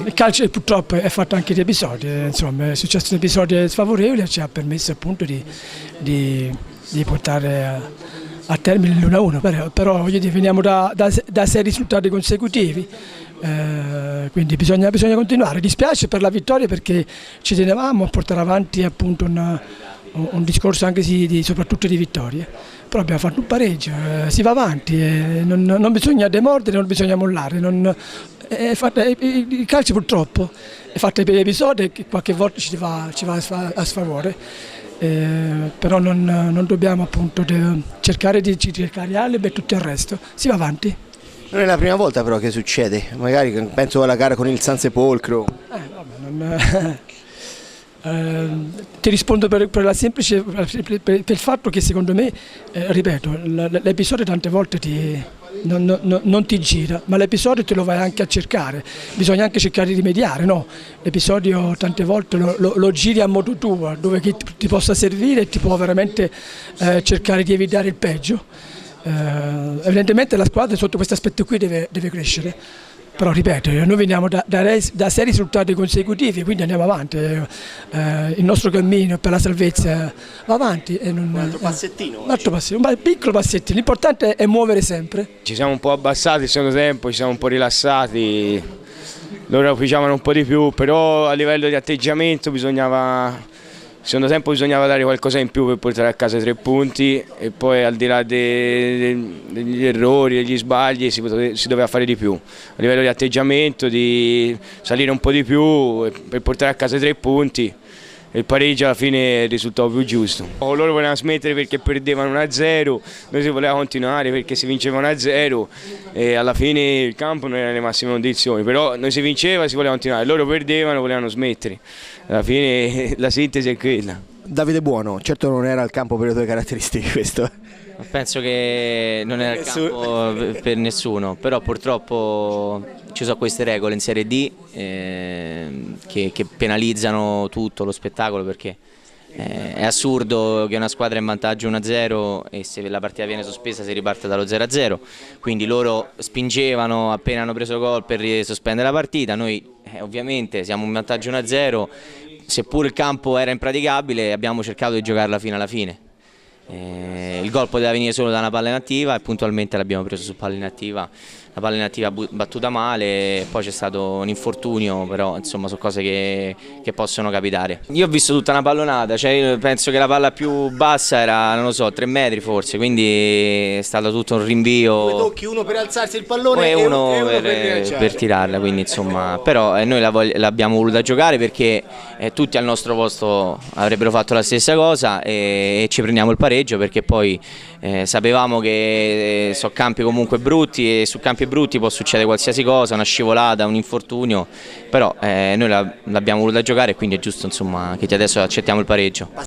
Il calcio purtroppo è fatto anche di episodi, insomma è successo un episodio sfavorevole e ci ha permesso appunto di portare a termine l'1-1, però voglio dire, veniamo da 6 risultati consecutivi, quindi bisogna continuare. Dispiace per la vittoria perché ci tenevamo a portare avanti appunto un discorso anche soprattutto di vittorie, però abbiamo fatto un pareggio, si va avanti, non bisogna demordere, non bisogna mollare, il calcio purtroppo è fatto per episodi che qualche volta ci va a sfavore, però non dobbiamo appunto cercare di cercare alibi e tutto il resto, si va avanti. Non è la prima volta però che succede, magari penso alla gara con il San Sepolcro. Ti rispondo per il fatto che secondo me, ripeto, l'episodio tante volte non ti gira, ma l'episodio te lo vai anche a cercare, bisogna anche cercare di rimediare, no? L'episodio tante volte lo giri a modo tuo, dove ti possa servire e ti può veramente cercare di evitare il peggio. Evidentemente la squadra sotto questo aspetto qui deve crescere. Però ripeto, noi veniamo da 6 risultati consecutivi, quindi andiamo avanti, il nostro cammino per la salvezza va avanti. Un altro passettino. Un piccolo passettino, l'importante è muovere sempre. Ci siamo un po' abbassati il secondo tempo, ci siamo un po' rilassati, loro ufficiavano un po' di più, però a livello di atteggiamento secondo tempo bisognava dare qualcosa in più per portare a casa 3 punti e poi al di là degli errori, degli sbagli si doveva fare di più. A livello di atteggiamento, di salire un po' di più per portare a casa 3 punti. Il pareggio alla fine risultò più giusto. Loro volevano smettere perché perdevano 1-0, noi si voleva continuare perché si vinceva 1-0 e alla fine il campo non era nelle massime condizioni, però noi si vinceva e si voleva continuare, loro perdevano e volevano smettere. Alla fine la sintesi è quella. Davide Buono, certo non era il campo per le tue caratteristiche questo. Penso che non era il campo per nessuno, però purtroppo ci sono queste regole in Serie D che penalizzano tutto lo spettacolo, perché è assurdo che una squadra è in vantaggio 1-0 e se la partita viene sospesa si riparte dallo 0-0, quindi loro spingevano appena hanno preso gol per sospendere la partita, noi ovviamente siamo in vantaggio 1-0, seppur il campo era impraticabile abbiamo cercato di giocarla fino alla fine. Il gol poteva venire solo da una palla inattiva e puntualmente l'abbiamo preso su palla inattiva, la palla inattiva battuta male, poi c'è stato un infortunio, però insomma sono cose che possono capitare. Io ho visto tutta una pallonata, cioè penso che la palla più bassa era, non lo so, 3 metri forse, quindi è stato tutto un rinvio. 2 tocchi, uno per alzarsi il pallone e uno per tirarla, quindi insomma, però noi l'abbiamo voluta giocare perché tutti al nostro posto avrebbero fatto la stessa cosa e ci prendiamo il pareggio perché poi sapevamo che sono campi comunque brutti e su campi brutti può succedere qualsiasi cosa, una scivolata, un infortunio, però noi l'abbiamo voluta giocare e quindi è giusto insomma che adesso accettiamo il pareggio.